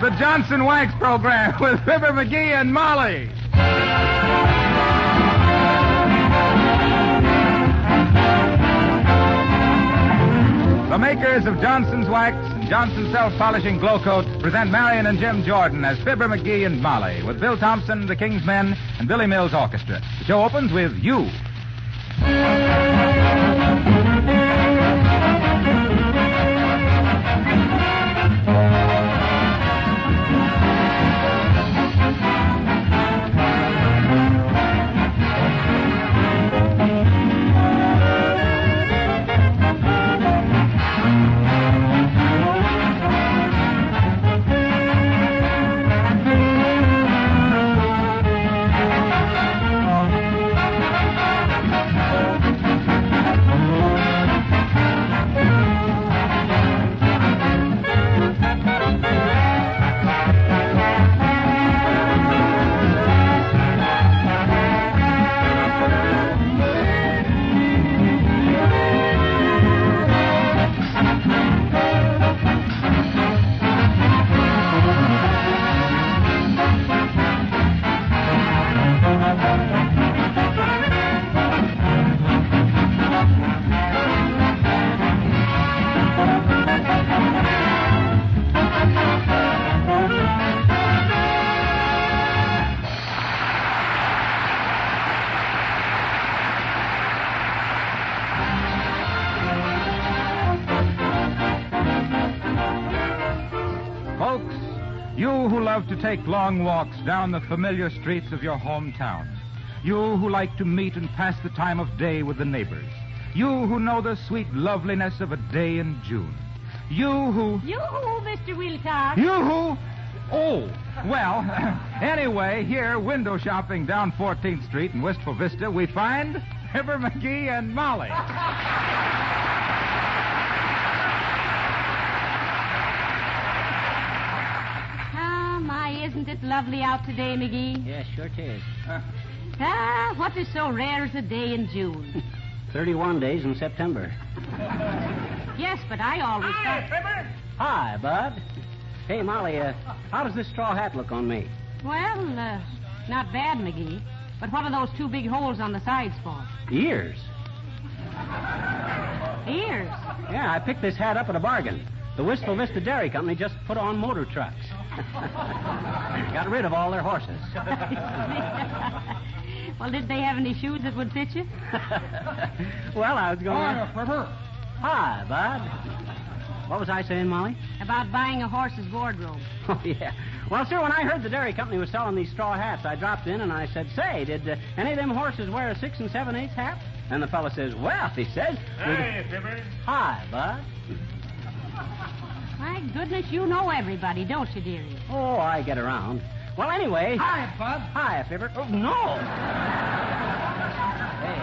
the Johnson Wax Program with Fibber McGee and Molly. The makers of Johnson's Wax and Johnson's Self-Polishing Glow Coat present Marion and Jim Jordan as Fibber McGee and Molly with Bill Thompson, the King's Men, and Billy Mills Orchestra. The show opens with You. Folks, you who love to take long walks down the familiar streets of your hometown. You who like to meet and pass the time of day with the neighbors. You who know the sweet loveliness of a day in June. You who... You-hoo, Mr. Wilcox. You who... Oh, well, anyway, here, window shopping down 14th Street in Wistful Vista, we find Fibber McGee and Molly. Isn't it lovely out today, McGee? Yes, sure it is. What is so rare as a day in June? 31 days in September. Yes, but I always Hi, thought... Fibber. Hi, Bud. Hey, Molly, how does this straw hat look on me? Well, not bad, McGee. But what are those two big holes on the sides for? Ears. Ears? Yeah, I picked this hat up at a bargain. The Wistful Vista Dairy Company just put on motor trucks. Got rid of all their horses. Well, did they have any shoes that would fit you? Well, I was going... Hi, Fibber. Hi, Bud. What was I saying, Molly? About buying a horse's wardrobe. Oh, yeah. Well, sir, when I heard the dairy company was selling these straw hats, I dropped in and I said, say, did any of them horses wear a 6 7/8 hat? And the fella says, well, he says... Hey, Fibber. Hi, Bud. My goodness, you know everybody, don't you, dearie? Oh, I get around. Well, anyway... Hi, Bud. Hi, Fibber. Oh, no! Hey.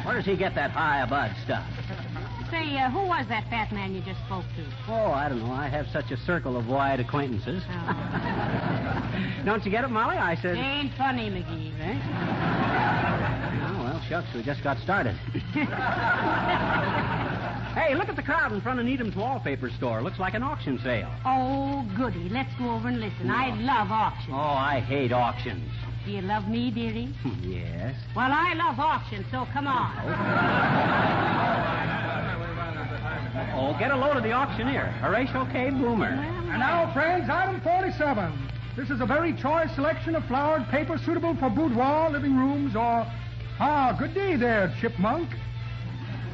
Where does he get that hi, Bud stuff? Say, who was that fat man you just spoke to? Oh, I don't know. I have such a circle of wide acquaintances. Oh. Don't you get it, Molly? I said... It ain't funny, McGee. Eh? Oh, well, shucks, we just got started. Hey, look at the crowd in front of Needham's wallpaper store. Looks like an auction sale. Oh, goody. Let's go over and listen. I love auctions. Oh, I hate auctions. Do you love me, dearie? Yes. Well, I love auctions, so come on. Oh, get a load of the auctioneer, Horatio K. Boomer. And now, friends, item 47. This is a very choice selection of flowered paper suitable for boudoir, living rooms, or... good day there, Chipmunk.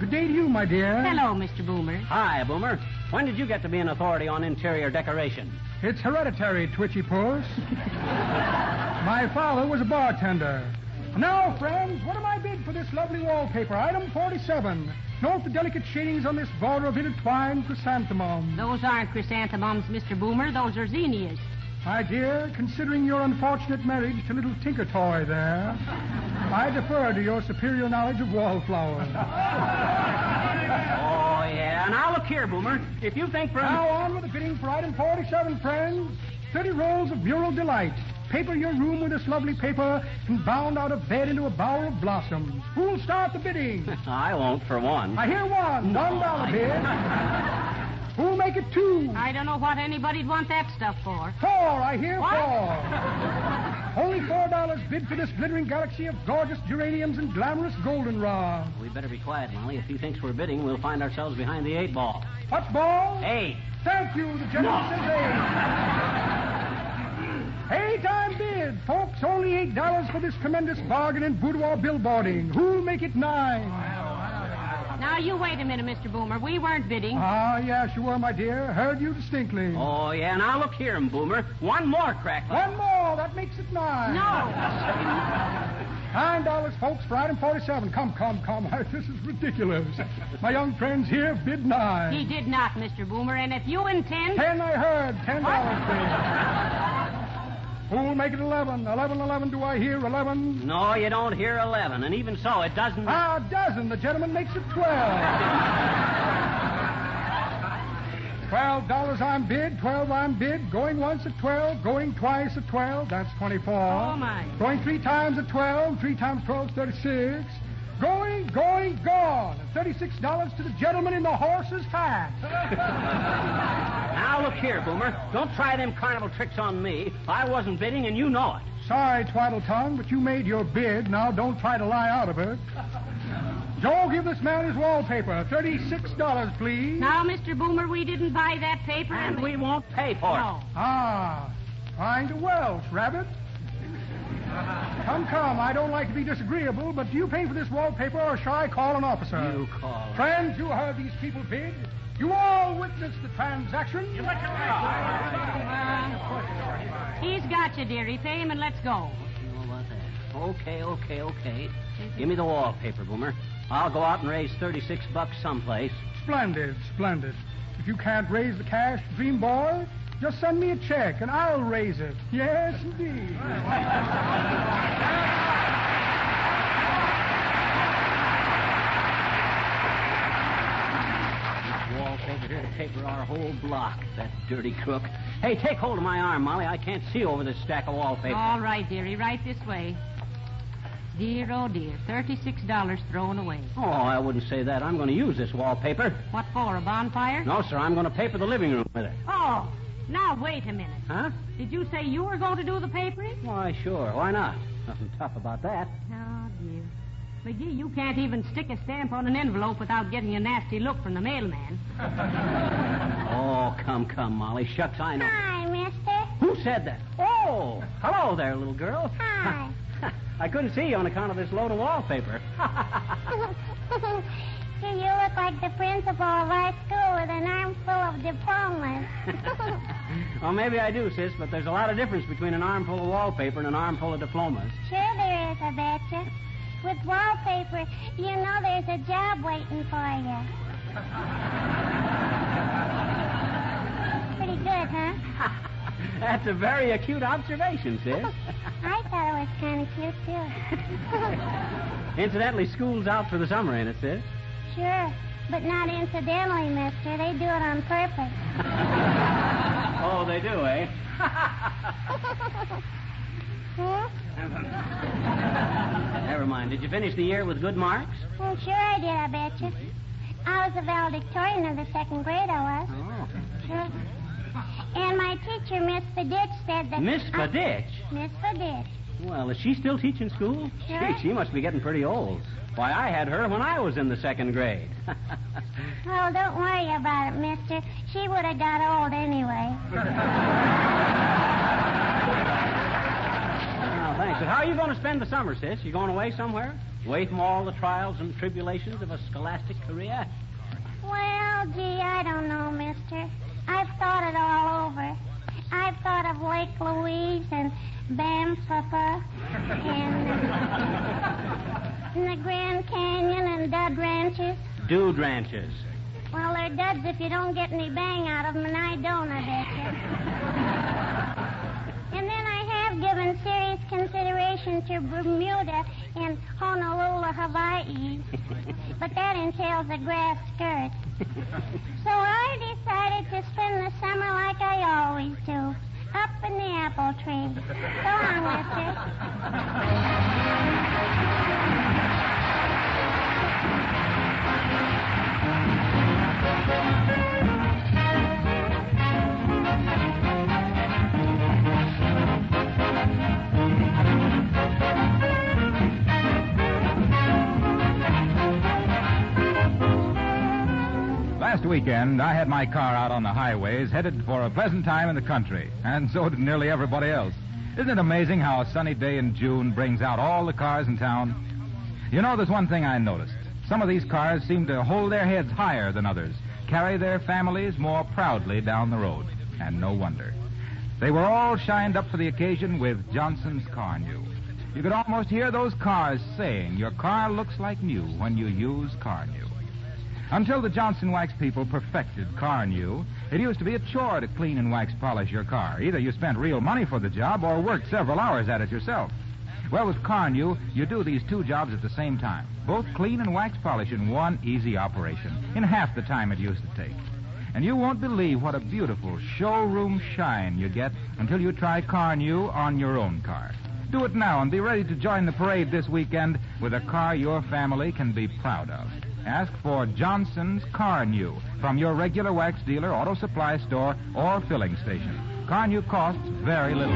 Good day to you, my dear. Hello, Mr. Boomer. Hi, Boomer. When did you get to be an authority on interior decoration? It's hereditary, Twitchy Puss. My father was a bartender. Now, friends, what am I bid for this lovely wallpaper? Item 47. Note the delicate shadings on this border of intertwined chrysanthemums. Those aren't chrysanthemums, Mr. Boomer. Those are zinnias. My dear, considering your unfortunate marriage to little Tinker Toy there, I defer to your superior knowledge of wallflowers. Oh, yeah. Now, look here, Boomer. If you think for... Now on with the bidding for item 47, friends. 30 rolls of Bureau Delight. Paper your room with this lovely paper and bound out of bed into a bower of blossoms. Who'll start the bidding? I won't, for one. I hear one. $1 bid. Who'll make it 2? I don't know what anybody'd want that stuff for. 4, I hear What? 4. Only $4 bid for this glittering galaxy of gorgeous geraniums and glamorous goldenrod. We better be quiet, Molly. If he thinks we're bidding, we'll find ourselves behind the 8 ball. What ball? 8. Thank you. The gentleman says 8. 8 I'm bid. Folks, only $8 for this tremendous bargain in boudoir billboarding. Who'll make it 9? Now, you wait a minute, Mr. Boomer. We weren't bidding. Ah, yes, you were, my dear. Heard you distinctly. Oh, yeah. Now, look here, Boomer. One more crack. One more. That makes it 9. No. $9, folks, for item 47. Come. This is ridiculous. My young friends here bid 9. He did not, Mr. Boomer, and if you intend... 10, I heard. $10 bid. Who'll make it 11? 11, do I hear 11? No, you don't hear 11, and even so, it doesn't... Ah, dozen. The gentleman makes it 12. $12 I'm bid. 12 I'm bid. Going once at 12. Going twice at 12. That's 24. Oh, my. Going 3 times at 12. 3 times 12 is 36. Going, gone. $36 to the gentleman in the horse's hat. Now, look here, Boomer. Don't try them carnival tricks on me. I wasn't bidding, and you know it. Sorry, Twaddle Tongue, but you made your bid. Now don't try to lie out of it. Joe, give this man his wallpaper. $36, please. Now, Mr. Boomer, we didn't buy that paper. And we won't pay for No. it. Ah, trying to welch, Rabbit. Come. I don't like to be disagreeable, but do you pay for this wallpaper or shall I call an officer? You call. Friends, you heard these people bid. You all witnessed the transaction. He's got you, dearie. Pay him and let's go. What do you know about that? Okay. Give me the wallpaper, Boomer. I'll go out and raise $36 someplace. Splendid. If you can't raise the cash, dream boy, just send me a check and I'll raise it. Yes, indeed. Wallpaper here to paper our whole block, that dirty crook. Hey, take hold of my arm, Molly. I can't see over this stack of wallpaper. All right, dearie. Right this way. Dear, oh, dear. $36 thrown away. Oh, I wouldn't say that. I'm going to use this wallpaper. What for, a bonfire? No, sir, I'm going to paper the living room with it. Oh, now wait a minute. Huh? Did you say you were going to do the papering? Why, sure. Why not? Nothing tough about that. Oh, dear. McGee, you can't even stick a stamp on an envelope without getting a nasty look from the mailman. Oh, come, Molly. Shucks, I know. Hi, mister. Who said that? Oh, hello there, little girl. Hi. I couldn't see you on account of this load of wallpaper. Gee, you look like the principal of our school with an armful of diplomas. Well, maybe I do, sis, but there's a lot of difference between an armful of wallpaper and an armful of diplomas. Sure there is, I betcha. With wallpaper, you know there's a job waiting for you. Pretty good, huh? That's a very acute observation, sis. I thought it was kind of cute, too. Incidentally, school's out for the summer, ain't it, sis? Sure, but not incidentally, mister. They do it on purpose. Oh, they do, eh? Hmm? Never mind. Did you finish the year with good marks? Well, sure I did, I betcha. I was a valedictorian of the second grade, I was. Oh. Sure. And my teacher, Miss Fiditch, said that... Miss Fiditch? Miss Fiditch. Well, is she still teaching school? Sure. Gee, she must be getting pretty old. Why, I had her when I was in the second grade. Oh, don't worry about it, mister. She would have got old anyway. Oh, thanks. But how are you going to spend the summer, sis? You going away somewhere? Away from all the trials and tribulations of a scholastic career? Well, gee, I don't know, mister. I've thought it all over. I've thought of Lake Louise and Bamfapa and the Grand Canyon and Dud Ranches. Dude ranches. Well, they're duds if you don't get any bang out of them, and I don't, I betcha. And then I have given serious consideration to Bermuda and Honolulu, Hawaii. But that entails a grass skirt. So I decided to spend the summer like I always do, up in the apple tree. So long, mister. weekend, I had my car out on the highways, headed for a pleasant time in the country, and so did nearly everybody else. Isn't it amazing how a sunny day in June brings out all the cars in town? You know, there's one thing I noticed. Some of these cars seem to hold their heads higher than others, carry their families more proudly down the road. And no wonder. They were all shined up for the occasion with Johnson's Car New. You could almost hear those cars saying, your car looks like new when you use Car New. Until the Johnson Wax people perfected Car New, it used to be a chore to clean and wax polish your car. Either you spent real money for the job or worked several hours at it yourself. Well, with Car New, you do these two jobs at the same time. Both clean and wax polish in one easy operation, in half the time it used to take. And you won't believe what a beautiful showroom shine you get until you try Car New on your own car. Do it now and be ready to join the parade this weekend with a car your family can be proud of. Ask for Johnson's Car New from your regular wax dealer, auto supply store, or filling station. Car New costs very little.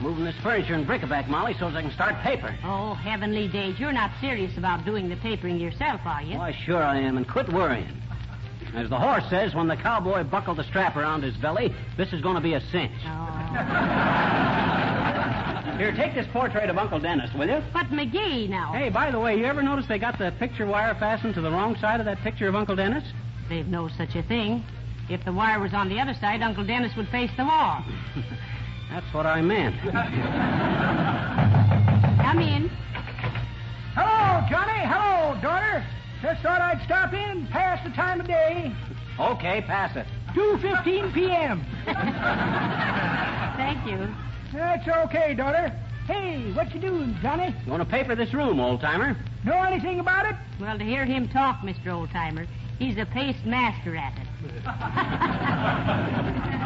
Moving this furniture and bric-a-brac, Molly, so as I can start paper. Oh, heavenly days. You're not serious about doing the papering yourself, are you? Why, sure I am, and quit worrying. As the horse says, when the cowboy buckled the strap around his belly, this is going to be a cinch. Oh. Here, take this portrait of Uncle Dennis, will you? But McGee, now. Hey, by the way, you ever notice they got the picture wire fastened to the wrong side of that picture of Uncle Dennis? They've no such a thing. If the wire was on the other side, Uncle Dennis would face the wall. That's what I meant. Come in. Hello, Johnny. Hello, daughter. Just thought I'd stop in, pass the time of day. Okay, pass it. 2:15 p.m. Thank you. That's okay, daughter. Hey, what you doing, Johnny? You want to paper this room, old-timer? Know anything about it? Well, to hear him talk, Mr. Oldtimer, he's a paste master at it.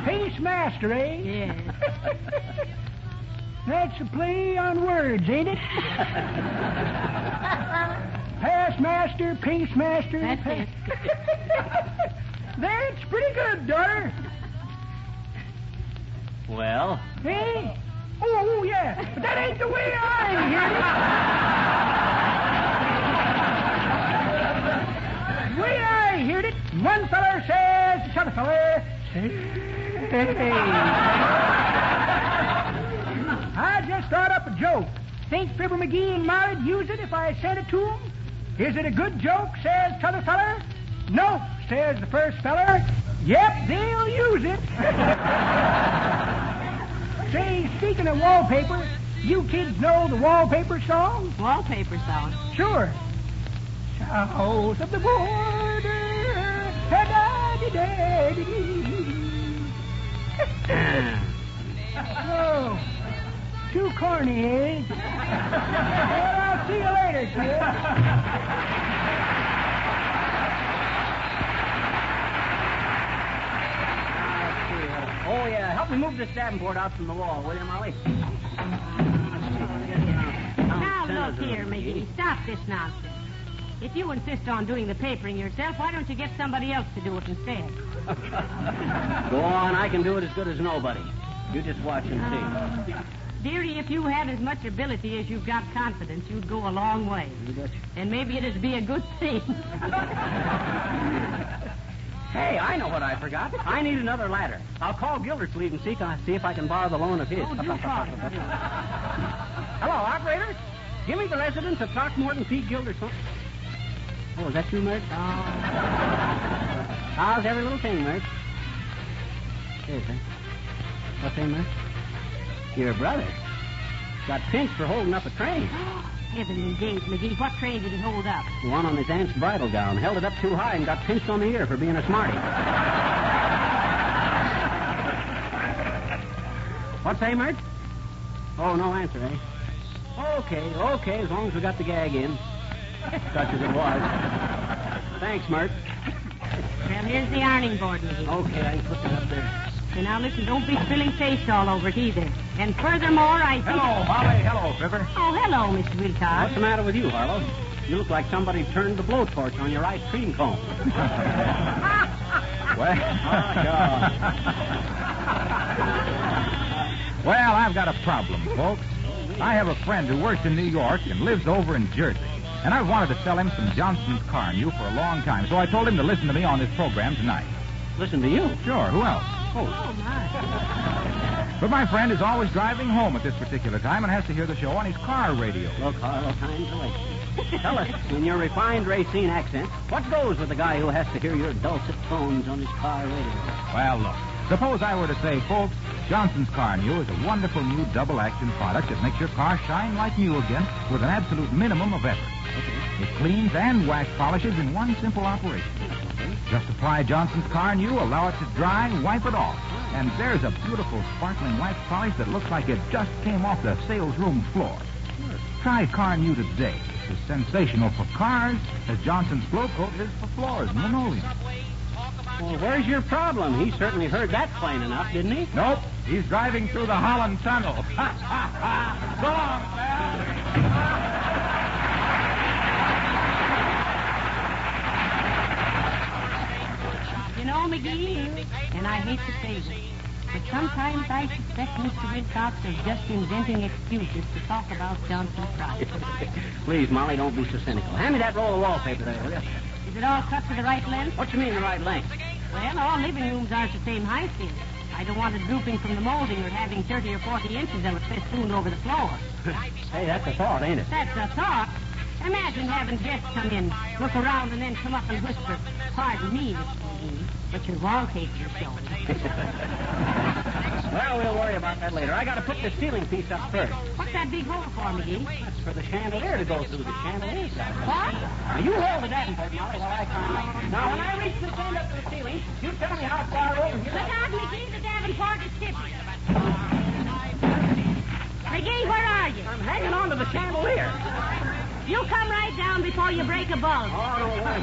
Paste master, eh? Yes. That's a play on words, ain't it? Pass master, paste master. That's it. That's pretty good, daughter. Well? Hey? Oh, yeah. But that ain't the way I heard it. The way I heard it, one feller says to t'other feller, hey. I just thought up a joke. Think Fibber McGee and Molly'd use it if I sent it to 'em? Is it a good joke, says t'other feller. No, says the first feller. Yep, they'll use it. Say, speaking of wallpaper, you kids know the wallpaper song? Wallpaper song. Sure. South of the border, da-da-dee-da-dee-dee. Oh, too corny, eh? Well, I'll see you later, kid. Oh, yeah, help me move this davenport out from the wall, will you, Molly? Now, look here, McGee. Stop this nonsense. If you insist on doing the papering yourself, why don't you get somebody else to do it instead? Go on, I can do it as good as nobody. You just watch and see. Dearie, if you had as much ability as you've got confidence, you'd go a long way. And maybe it'd be a good thing. Hey, I know what I forgot. I need another ladder. I'll call Gildersleeve and see if I can borrow the loan of his. Oh, do call. Hello, operator. Give me the residence of Throckmorton P. Gildersleeve. Oh, is that you, Mert? Oh. How's every little thing, Mert? Yes, huh? What's that, Mert? Your brother got pinched for holding up a train. Heavenly days, McGee. What train did he hold up? The one on his aunt's bridal gown. Held it up too high and got pinched on the ear for being a smarty. What's that, Mert? Oh, no answer, eh? Okay, as long as we got the gag in. Such as it was. Thanks, Mert. Well, Well, here's the ironing board, McGee. Okay, I can put that up there. Okay, now listen, don't be spilling paste all over it either. And furthermore, I think... Hello, Molly. Hello, Fibber. Oh, hello, Mr. Wilcox. What's the matter with you, Harlow? You look like somebody turned the blowtorch on your ice cream cone. Well, well, I've got a problem, folks. I have a friend who works in New York and lives over in Jersey. And I've wanted to sell him some Johnson's car new for a long time, so I told him to listen to me on this program tonight. Listen to you? Sure, who else? Oh, my. But my friend is always driving home at this particular time and has to hear the show on his car radio. Look, Harlow, time's a Tell us, in your refined Racine accent, what goes with the guy who has to hear your dulcet tones on his car radio? Well, look, suppose I were to say, folks, Johnson's Car New is a wonderful new double-action product that makes your car shine like new again with an absolute minimum of effort. Okay. It cleans and wax polishes in one simple operation. Just apply Johnson's Car New, allow it to dry, wipe it off. And there's a beautiful sparkling wax polish that looks like it just came off the sales room floor. Try Car New today. It's as sensational for cars as Johnson's Glow Coat is for floors and linoleum. Well, where's your problem? He certainly heard that plain enough, didn't he? Nope. He's driving through the Holland Tunnel. So long, pal. You know, McGee, and I hate to say this, but sometimes I suspect Mr. Wilcox is just inventing excuses to talk about Johnson's product. Please, Molly, don't be so cynical. Hand me that roll of wallpaper there, will you? Is it all cut to the right length? What you mean, the right length? Well, all living rooms aren't the same height, dear. I don't want it drooping from the molding or having 30 or 40 inches of it festooned over the floor. Hey, that's a thought, ain't it? That's a thought. Imagine having guests come in, look around, and then come up and whisper, "Pardon me, Mr. McGee, but your wallpaper is showing." Well, we'll worry about that later. I got to put the ceiling piece up first. What's that big hole for, McGee? That's for the chandelier to go through. The chandelier side. What? Now, you hold the davenport, Molly, while I climb. Now, when I reach this end up to the ceiling, you tell me how far over here. Look out, McGee, the Davenport is tipping. McGee, where are you? I'm hanging on to the chandelier. You come right down before you break a bulb. Oh, don't worry.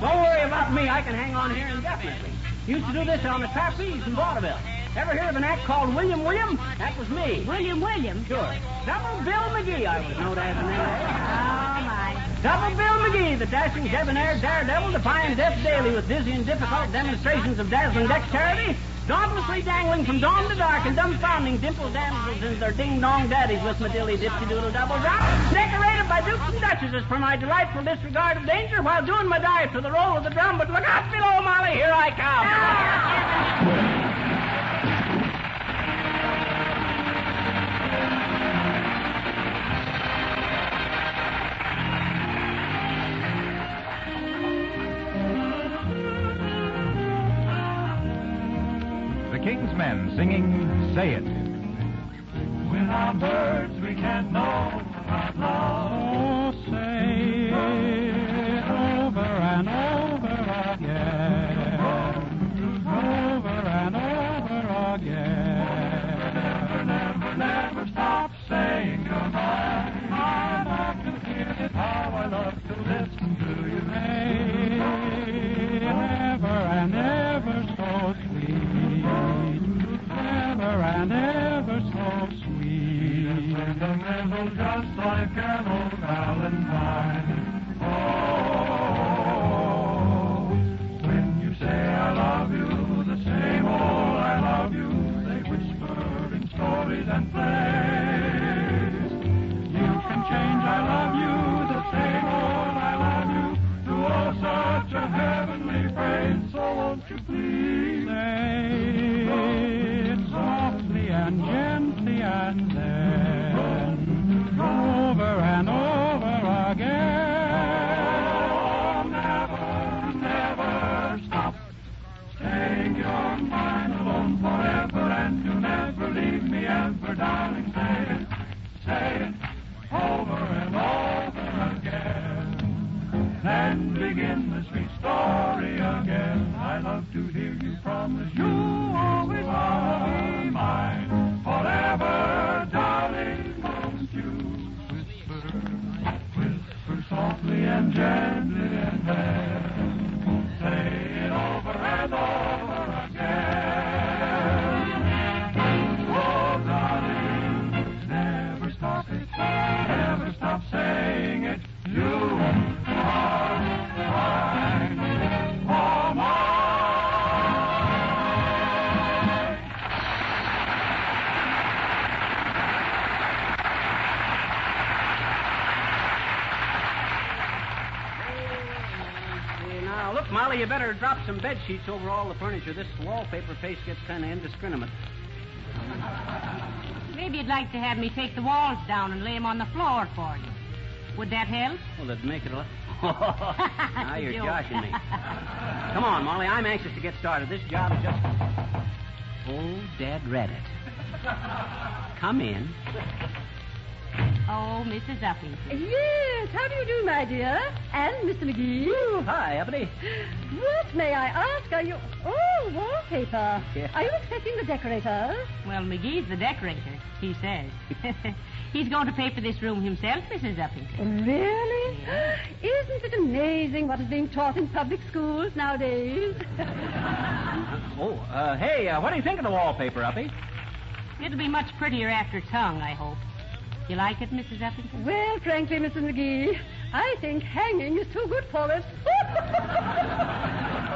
Don't worry about me. I can hang on here indefinitely. Used to do this on the trapeze in vaudeville. Ever hear of an act called William William? That was me. William William? Sure. Double Bill McGee, I was known as in them days. Oh, my. Double Bill McGee, the dashing, debonair daredevil, defying death daily with dizzy and difficult demonstrations of dazzling dexterity, dauntlessly dangling from dawn to dark and dumbfounding dimpled damsels and their ding-dong daddies with my dilly-dipsy-doodle double drop, decorated by dukes and duchesses for my delightful disregard of danger while doing my dive to the roll of the drum. But look out below, Molly, here I come. King's Men singing Say It. When our birds we can't know about love, oh, say it over and over again, over and over again. Never, never, never stop saying you're mine. I can hear it, how I love to listen to you say, ever and ever so sweet. Ever and ever so sweet. Sentimental, just like an old Valentine. Oh, when you say I love you, the same old I love you, they whisper in stories and plays. You can change I love you, the same old I love you, to all such a heavenly phrase. So won't you please say softly and gently and then over and over again. Oh, never, never stop saying you're mine alone forever and you'll never leave me ever, darling. Say it over and over again. Then begin the sweet story again. I love to hear you promise you always will be mine forever, darling. Won't you whisper, whisper softly and gently and you better drop some bed sheets over all the furniture. This wallpaper face gets kind of indiscriminate. Maybe you'd like to have me take the walls down and lay them on the floor for you. Would that help? Well, that'd make it a lot... Now you're joshing me. Come on, Molly. I'm anxious to get started. This job is just... Oh, Dad read it. Come in. Oh, Mrs. Uppington. Yes, how do you do, my dear? And Mr. McGee? Ooh, hi, Uppity. What, may I ask, are you... Oh, wallpaper. Yeah. Are you expecting the decorator? Well, McGee's the decorator, he says. He's going to paper this room himself, Mrs. Uppington. Really? Yeah. Isn't it amazing what is being taught in public schools nowadays? Hey, what do you think of the wallpaper, Uppy? It'll be much prettier after it's hung, I hope. You like it, Mrs. Uppington? Well, frankly, Mrs. McGee, I think hanging is too good for it.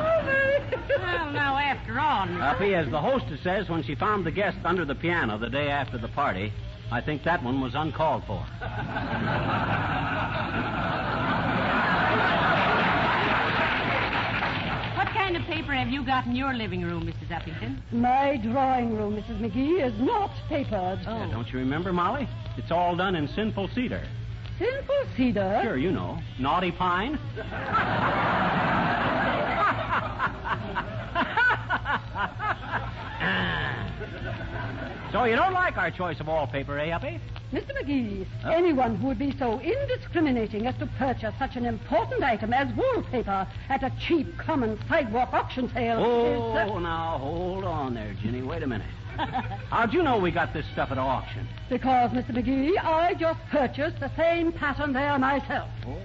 Oh, very. Well, now, after all... Uppy, as the hostess says when she found the guest under the piano the day after the party, I think that one was uncalled for. What kind of paper have you got in your living room, Mrs. Uppington? My drawing room, Mrs. McGee, is not papered. Oh. Yeah, don't you remember, Molly? It's all done in sinful cedar. Sinful cedar? Sure, you know. Naughty pine. So you don't like our choice of wallpaper, eh, Uppy? Mr. McGee, anyone who would be so indiscriminating as to purchase such an important item as wallpaper at a cheap, common sidewalk auction sale is... Now, hold on there, Ginny. Wait a minute. How'd you know we got this stuff at auction? Because, Mr. McGee, I just purchased the same pattern there myself. Oh.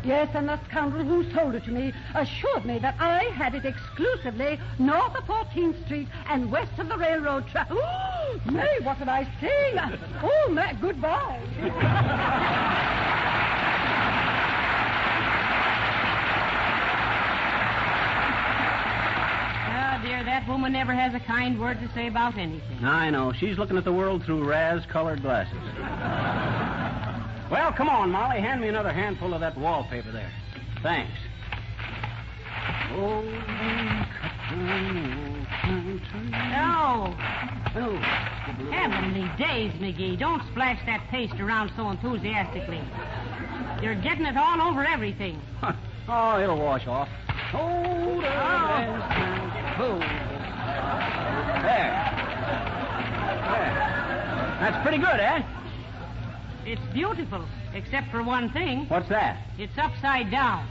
Yes, and the scoundrel who sold it to me assured me that I had it exclusively north of 14th Street and west of the railroad track. Oh, May, what did I say? Oh, Matt, goodbye. Dear, that woman never has a kind word to say about anything. I know. She's looking at the world through Raz-colored glasses. Well, come on, Molly. Hand me another handful of that wallpaper there. Thanks. Oh, No. Oh. Heavenly days, McGee. Don't splash that paste around so enthusiastically. You're getting it all over everything. Oh, it'll wash off. Oh, there. That's pretty good, eh? It's beautiful, except for one thing. What's that? It's upside down.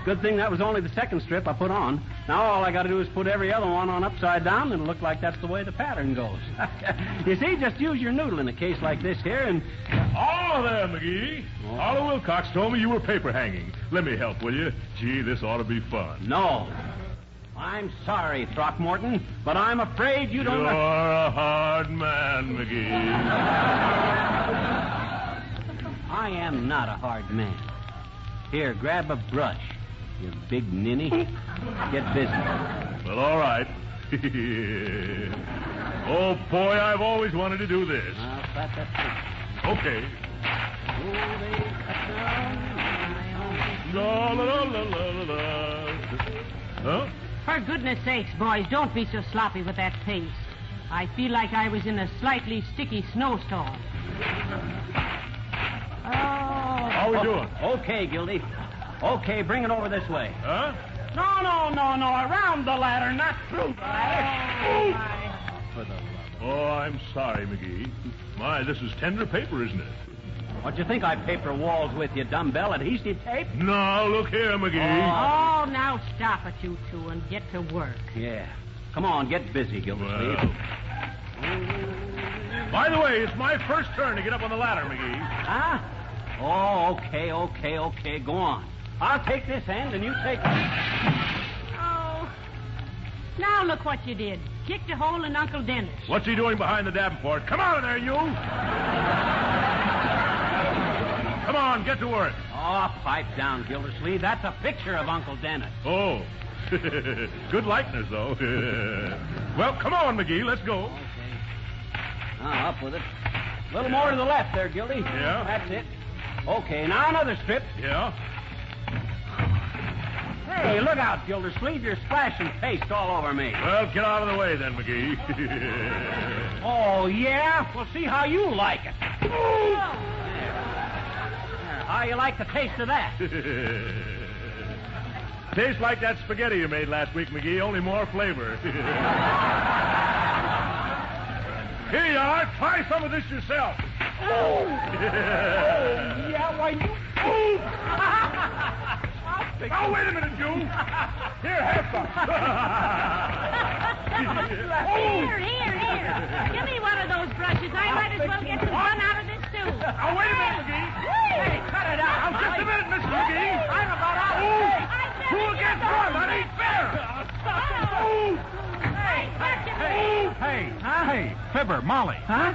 Good thing that was only the second strip I put on. Now all I got to do is put every other one on upside down, and it'll look like that's the way the pattern goes. You see, just use your noodle in a case like this here, and... Oh, there, McGee. Oliver Wilcox told me you were paper hanging. Let me help, will you? Gee, this ought to be fun. No. I'm sorry, Throckmorton, but I'm afraid you don't... You're a hard man, McGee. I am not a hard man. Here, grab a brush, you big ninny. Get busy. Well, all right. Oh, boy, I've always wanted to do this. Okay. La, la, la, la, la, la. Huh? For goodness sakes, boys, don't be so sloppy with that paste. I feel like I was in a slightly sticky snowstorm. Oh. How we doing? Okay, Gildy. Okay, bring it over this way. Huh? No. Around the ladder, not through the ladder. For the love of... Oh, I'm sorry, McGee. My, this is tender paper, isn't it? What do you think I paper walls with, you dumbbell? Adhesive tape? No, look here, McGee. Oh, now stop it, you two, and get to work. Yeah. Come on, get busy, Gildersleeve. Well. By the way, it's my first turn to get up on the ladder, McGee. Huh? Oh, okay. Go on. I'll take this end, and you take... Oh. Now look what you did. Kicked a hole in Uncle Dennis. What's he doing behind the Davenport? Come out of there, you! Come on, get to work. Oh, pipe down, Gildersleeve. That's a picture of Uncle Dennis. Oh. Good likeness, though. Well, come on, McGee. Let's go. Okay. Now, up with it. A little more to the left there, Gildy. Yeah. That's it. Okay, now another strip. Yeah? Hey, look out, Gildersleeve. You're splashing paste all over me. Well, get out of the way then, McGee. Oh, yeah? We'll see how you like it. How you like the taste of that? Tastes like that spaghetti you made last week, McGee, only more flavor. Here you are. Try some of this yourself. Oh, yeah, why you... Oh, wait a minute, you. Here, have some. Here. Give me one of those brushes. I might as well get the fun out of this, too. Oh, wait a minute, McGee. Hey, cut it out. Now, just a minute, Mr. McGee. I'm about out of Who against one? That ain't fair. Hey, Fibber, Molly. Huh?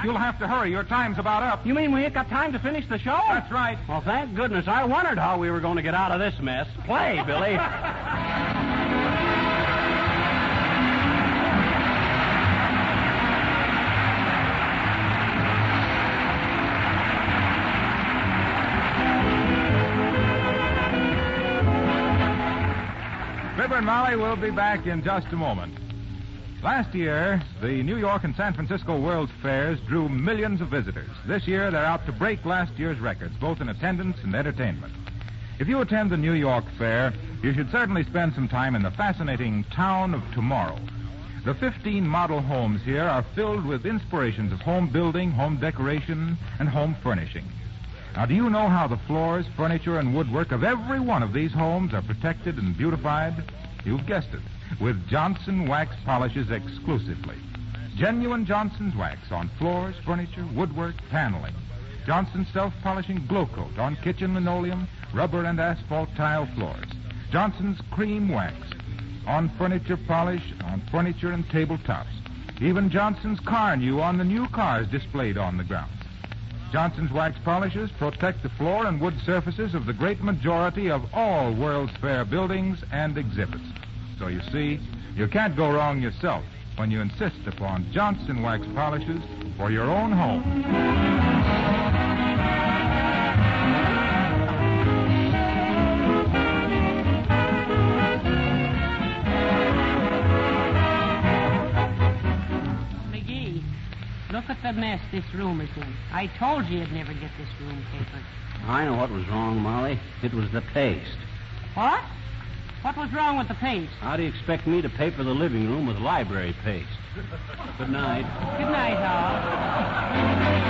You'll have to hurry. Your time's about up. You mean we ain't got time to finish the show? That's right. Well, thank goodness. I wondered how we were going to get out of this mess. Play, Billy. Fibber and Molly will be back in just a moment. Last year, the New York and San Francisco World's Fairs drew millions of visitors. This year, they're out to break last year's records, both in attendance and entertainment. If you attend the New York Fair, you should certainly spend some time in the fascinating town of tomorrow. The 15 model homes here are filled with inspirations of home building, home decoration, and home furnishing. Now, do you know how the floors, furniture, and woodwork of every one of these homes are protected and beautified? You've guessed it, with Johnson wax polishes exclusively. Genuine Johnson's wax on floors, furniture, woodwork, paneling. Johnson's self-polishing glow coat on kitchen linoleum, rubber and asphalt tile floors. Johnson's cream wax on furniture polish, on furniture and tabletops. Even Johnson's car new on the new cars displayed on the grounds. Johnson's wax polishes protect the floor and wood surfaces of the great majority of all World's Fair buildings and exhibits. So you see, you can't go wrong yourself when you insist upon Johnson wax polishes for your own home. Look at the mess this room is in. I told you you'd never get this room papered. I know what was wrong, Molly. It was the paste. What? What was wrong with the paste? How do you expect me to paper the living room with library paste? Good night. Good night, Hal.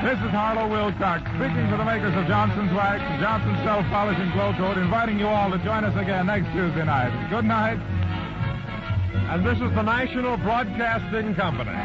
This is Harlow Wilcox, speaking for the makers of Johnson's Wax, Johnson's Self-Polishing Glow Coat, inviting you all to join us again next Tuesday night. Good night. And this is the National Broadcasting Company.